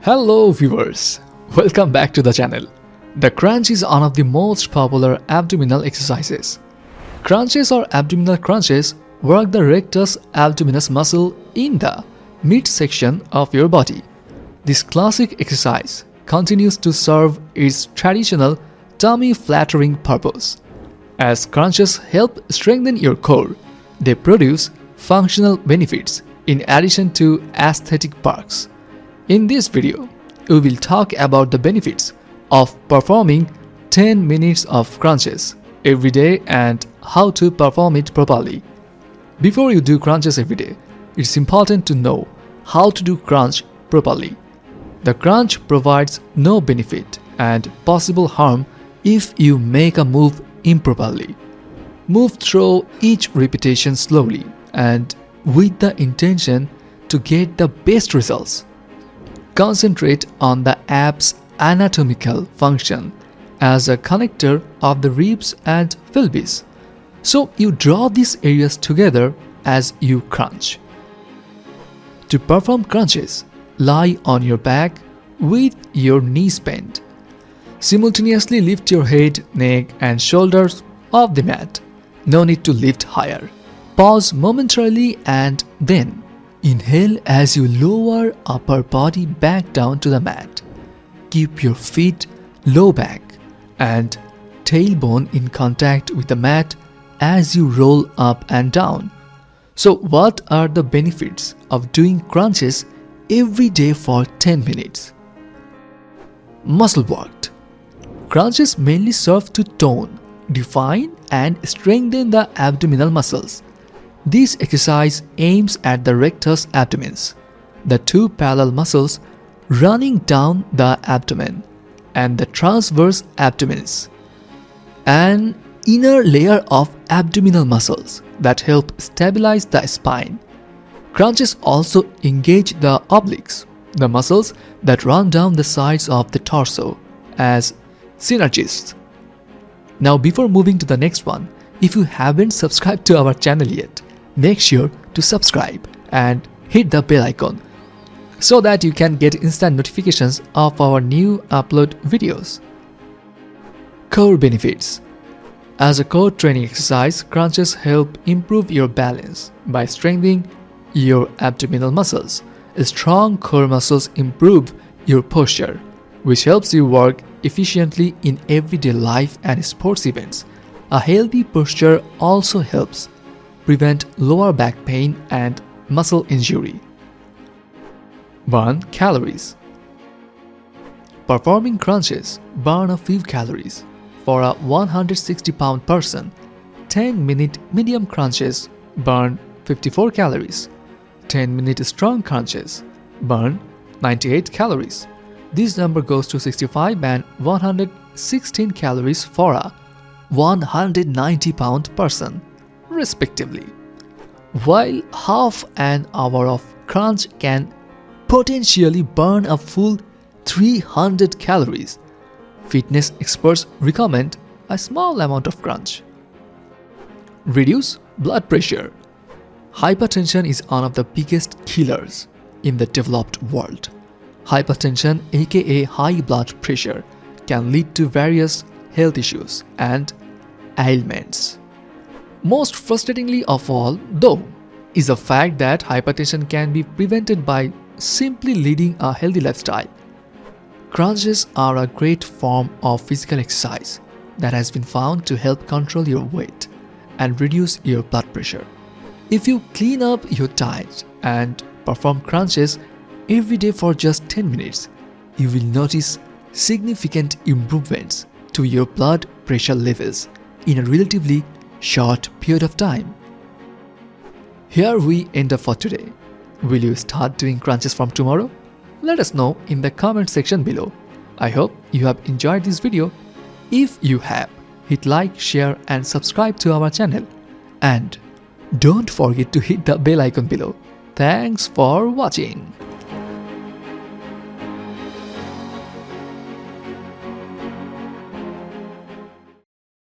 Hello viewers, welcome back to the channel. The crunch is one of the most popular abdominal exercises. Crunches or abdominal crunches work the rectus abdominis muscle in the midsection of your body. This classic exercise continues to serve its traditional tummy-flattening purpose. As crunches help strengthen your core, they produce functional benefits in addition to aesthetic perks. In this video, we will talk about the benefits of performing 10 minutes of crunches every day and how to perform it properly. Before you do crunches every day, it's important to know how to do crunch properly. The crunch provides no benefit and possible harm if you make a move improperly. Move through each repetition slowly and with the intention to get the best results. Concentrate on the abs' anatomical function as a connector of the ribs and pelvis. So you draw these areas together as you crunch. To perform crunches, lie on your back with your knees bent. Simultaneously lift your head, neck and shoulders off the mat. No need to lift higher. Pause momentarily and then inhale as you lower upper body back down to the mat. Keep your feet low back and tailbone in contact with the mat as you roll up and down. So what are the benefits of doing crunches every day for 10 minutes? Muscle work. Crunches mainly serve to tone, define and strengthen the abdominal muscles. This exercise aims at the rectus abdominis, the two parallel muscles running down the abdomen, and the transverse abdominis, an inner layer of abdominal muscles that help stabilize the spine. Crunches also engage the obliques, the muscles that run down the sides of the torso, as synergists. Now before moving to the next one, if you haven't subscribed to our channel yet, make sure to subscribe and hit the bell icon so that you can get instant notifications of our new upload videos. Core benefits. As a core training exercise, crunches help improve your balance by strengthening your abdominal muscles. Strong core muscles improve your posture, which helps you work efficiently in everyday life and sports events. A healthy posture also helps prevent lower back pain and muscle injury. Burn calories. Performing crunches burn a few calories. For a 160-pound person, 10-minute medium crunches burn 54 calories. 10-minute strong crunches burn 98 calories. This number goes to 65 and 116 calories for a 190-pound person, respectively. While half an hour of crunch can potentially burn a full 300 calories, fitness experts recommend a small amount of crunch. Reduce blood pressure. Hypertension is one of the biggest killers in the developed world. Hypertension, aka high blood pressure, can lead to various health issues and ailments. Most frustratingly of all, though, is the fact that hypertension can be prevented by simply leading a healthy lifestyle. Crunches are a great form of physical exercise that has been found to help control your weight and reduce your blood pressure. If you clean up your diet and perform crunches every day for just 10 minutes, you will notice significant improvements to your blood pressure levels in a relatively short period of time. Here we end up for today. Will you start doing crunches from tomorrow? Let us know in the comment section below. I hope you have enjoyed this video. If you have, hit like, share and subscribe to our channel. And don't forget to hit the bell icon below. Thanks for watching.